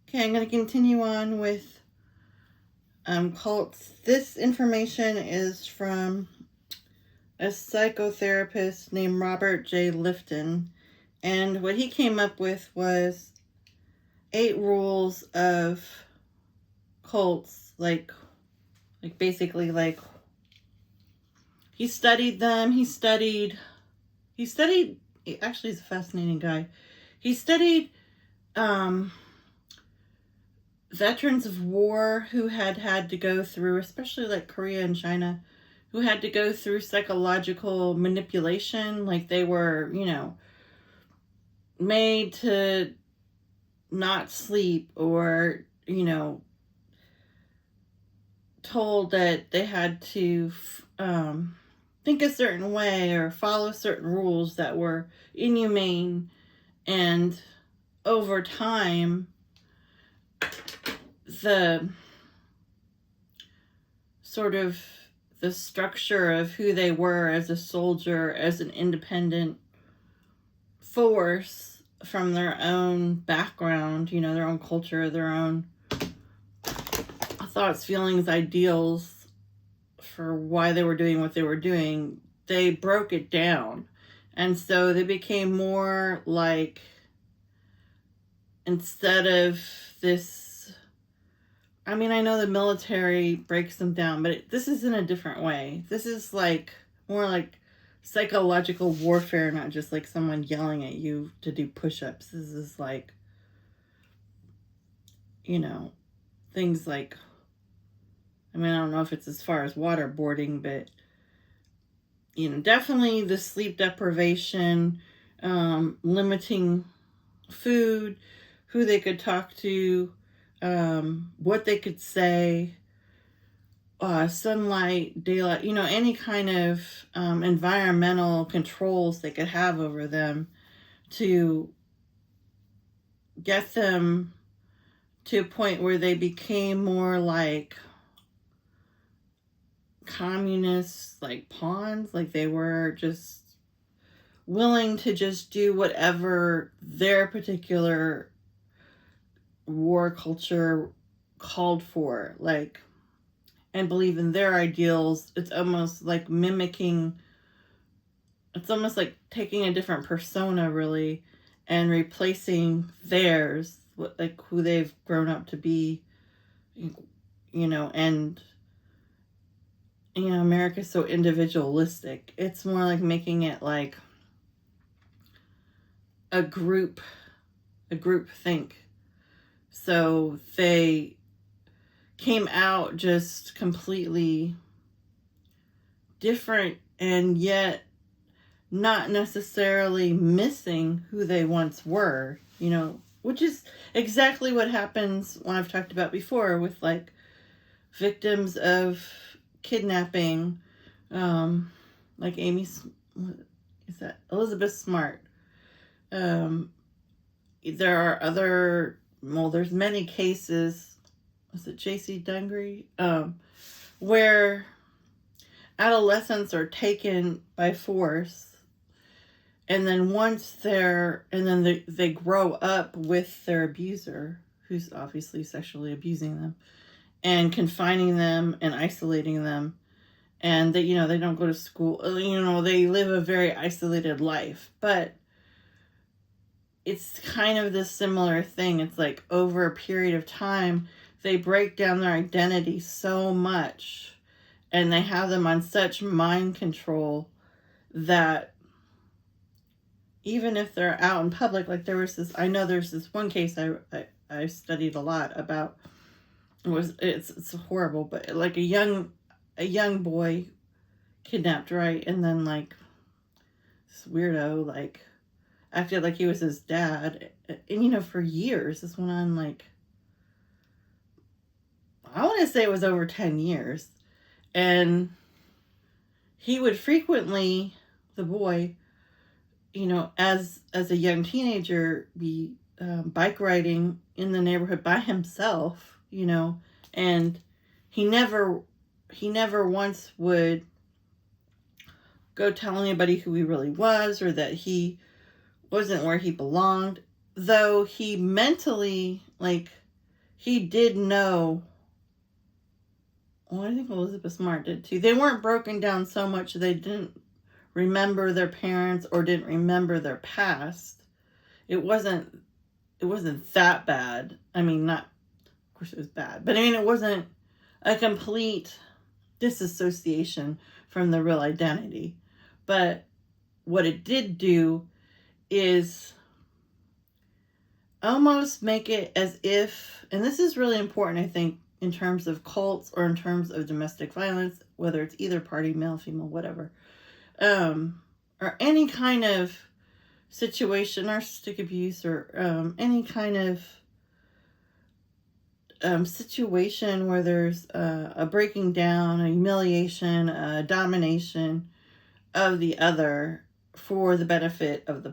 Okay, I'm going to continue on with cults. This information is from a psychotherapist named Robert J. Lifton. And what he came up with was 8 rules of cults, like basically like he studied them. He studied, actually he's a fascinating guy. He studied veterans of war who had to go through, especially like Korea and China, who had to go through psychological manipulation. Like they were, made to not sleep, or, told that they had to think a certain way or follow certain rules that were inhumane. And over time, the sort of the structure of who they were as a soldier, as an independent force from their own background, their own culture, their own thoughts, feelings, ideals for why they were doing what they were doing, they broke it down. And so they became more like, instead of this, I mean, I know the military breaks them down, but this is in a different way. This is like more like psychological warfare, not just like someone yelling at you to do push-ups. This is like, things like, I mean, I don't know if it's as far as waterboarding, but, definitely the sleep deprivation, limiting food, who they could talk to, what they could say, sunlight, daylight, any kind of environmental controls they could have over them to get them to a point where they became more like communists, like pawns, like they were just willing to just do whatever their particular war culture called for, like, and believe in their ideals. It's almost like mimicking, it's almost like taking a different persona, really, and replacing theirs, like who they've grown up to be, and America's so individualistic. It's more like making it like a group think. So they came out just completely different, and yet not necessarily missing who they once were, which is exactly what happens when I've talked about before with like victims of kidnapping, like is that Elizabeth Smart? There are there's many cases. Was it J.C. Dungree? Where adolescents are taken by force, and then they grow up with their abuser, who's obviously sexually abusing them and confining them and isolating them. And they don't go to school, they live a very isolated life. But it's kind of this similar thing. It's like over a period of time, they break down their identity so much, and they have them on such mind control that even if they're out in public, like there's this one case I studied a lot about. It's horrible, but like a young boy kidnapped, right? And then like this weirdo like acted like he was his dad, and for years this went on, like I want to say it was over 10 years. And he would frequently, the boy, as a young teenager, be bike riding in the neighborhood by himself, and he never once would go tell anybody who he really was, or that he wasn't where he belonged, though he mentally, like, he did know. Well, I think Elizabeth Smart did too. They weren't broken down so much they didn't remember their parents or didn't remember their past. It wasn't that bad. I mean, not, of course it was bad, but I mean, it wasn't a complete disassociation from the real identity. But what it did do is almost make it as if, and this is really important, I think, in terms of cults or in terms of domestic violence, whether it's either party, male, female, whatever, or any kind of situation, narcissistic abuse, or any kind of situation where there's a breaking down, a humiliation, a domination of the other for the benefit of the